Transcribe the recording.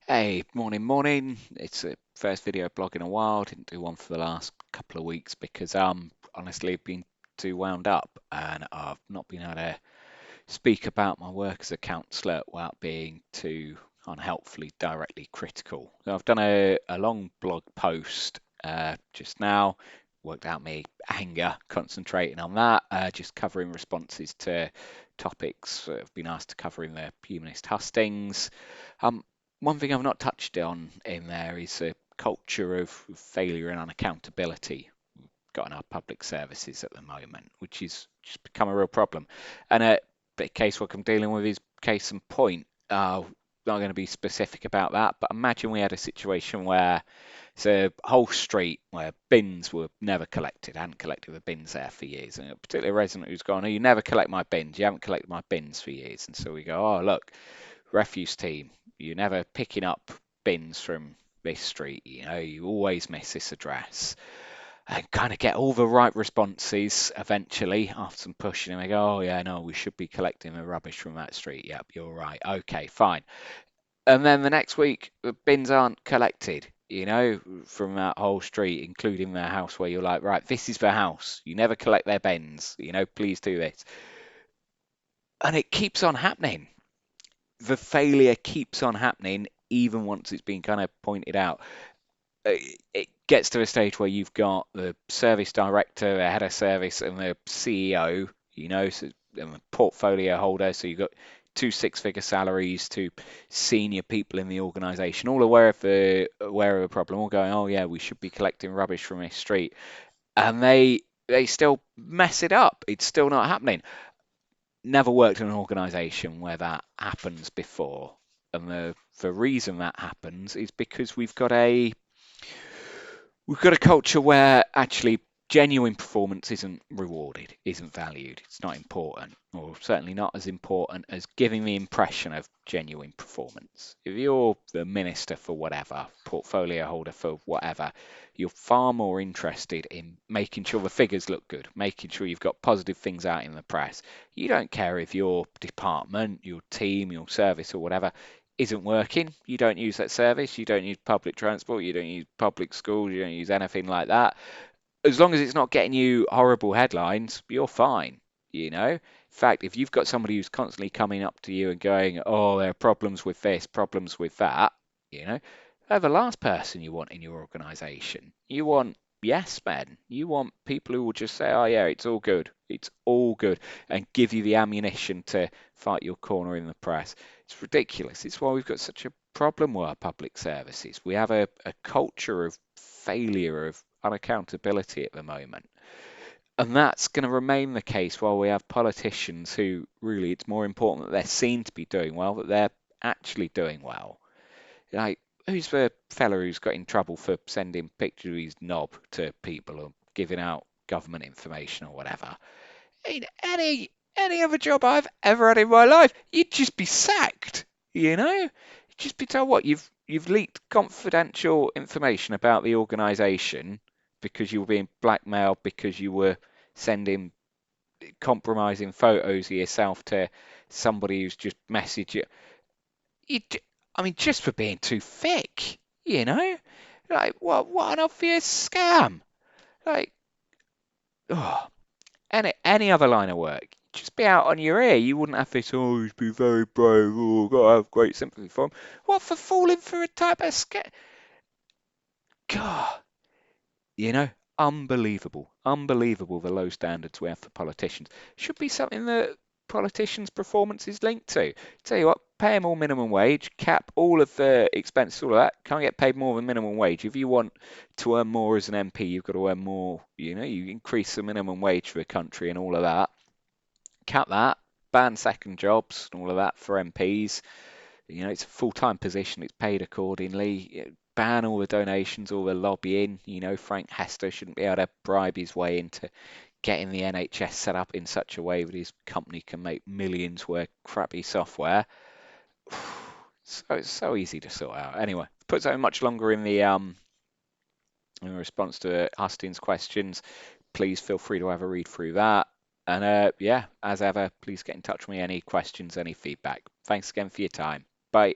Hey, morning. It's the first video blog in a while. Didn't do one for the last couple of weeks because honestly I've been too wound up and I've not been able to speak about my work as a counsellor without being too unhelpfully directly critical. So I've done a long blog post just now, worked out my anger, concentrating on that, just covering responses to topics that have been asked to cover in the humanist hustings. Um, One thing I've not touched on in there is a culture of failure and unaccountability got in our public services at the moment, which is just become a real problem. And a bit of casework I'm dealing with is case in point. Not going to be specific about that, but imagine we had a situation where it's a whole street where bins were never collected, hadn't collected the bins there for years. And a particular resident who's gone, oh, you never collect my bins, you haven't collected my bins for years. And so we go, oh, look, refuse team, you're never picking up bins from this street, you always miss this address and kind of get all the right responses eventually after some pushing and they go, oh yeah, no, we should be collecting the rubbish from that street. Yep, you're right. Okay, fine. And then the next week the bins aren't collected, from that whole street, including their house where you're like, right, this is the house. You never collect their bins, please do this. And it keeps on happening. The failure keeps on happening even once it's been kind of pointed out. It gets to a stage where you've got the service director, the head of service, and the CEO, so, and the portfolio holder. So you've got two six-figure salaries, two senior people in the organisation, all aware of the problem, all going, oh yeah, we should be collecting rubbish from this street, and they still mess it up. It's still not happening. Never worked in an organisation where that happens before, and the reason that happens is because we've got a culture where actually genuine performance isn't rewarded, isn't valued, it's not important, or certainly not as important as giving the impression of genuine performance. If you're the minister for whatever, portfolio holder for whatever, you're far more interested in making sure the figures look good, making sure you've got positive things out in the press. You don't care if your department, your team, your service, or whatever isn't working, you don't use that service, you don't use public transport, you don't use public schools, you don't use anything like that. As long as it's not getting you horrible headlines, you're fine. In fact, if you've got somebody who's constantly coming up to you and going, oh, there are problems with this, problems with that, they're the last person you want in your organization. You want yes men. You want people who will just say, oh, yeah, it's all good. It's all good. And give you the ammunition to fight your corner in the press. It's ridiculous. It's why we've got such a problem with our public services. We have a culture of failure, of unaccountability at the moment. And that's going to remain the case while we have politicians who really, it's more important that they're seen to be doing well, that they're actually doing well. Like, who's the fella who's got in trouble for sending pictures of his knob to people or giving out government information or whatever? In any other job I've ever had in my life, you'd just be sacked, You'd just be told what you've leaked confidential information about the organisation because you were being blackmailed because you were sending compromising photos of yourself to somebody who's just messaged you. you I mean, just for being too thick, you know? Like, what an obvious scam. Like, oh, any other line of work, just be out on your ear. You wouldn't have this, oh, he's been very brave, oh, gotta have great sympathy for him. What, for falling for a type of scam? God, you know, unbelievable the low standards we have for politicians. Should be something that politicians' performance is linked to. Tell you what, pay them all minimum wage, cap all of the expenses, all of that. Can't get paid more than minimum wage. If you want to earn more as an MP, you've got to earn more. You increase the minimum wage for the country and all of that. Cap that, ban second jobs and all of that for MPs. It's a full-time position, it's paid accordingly. Ban all the donations, all the lobbying. Frank Hester shouldn't be able to bribe his way into getting the NHS set up in such a way that his company can make millions worth crappy software. So it's so easy to sort out. Anyway, put so much longer in response to Hustin's questions. Please feel free to have a read through that. And yeah, as ever, please get in touch with me. Any questions, any feedback. Thanks again for your time. Bye.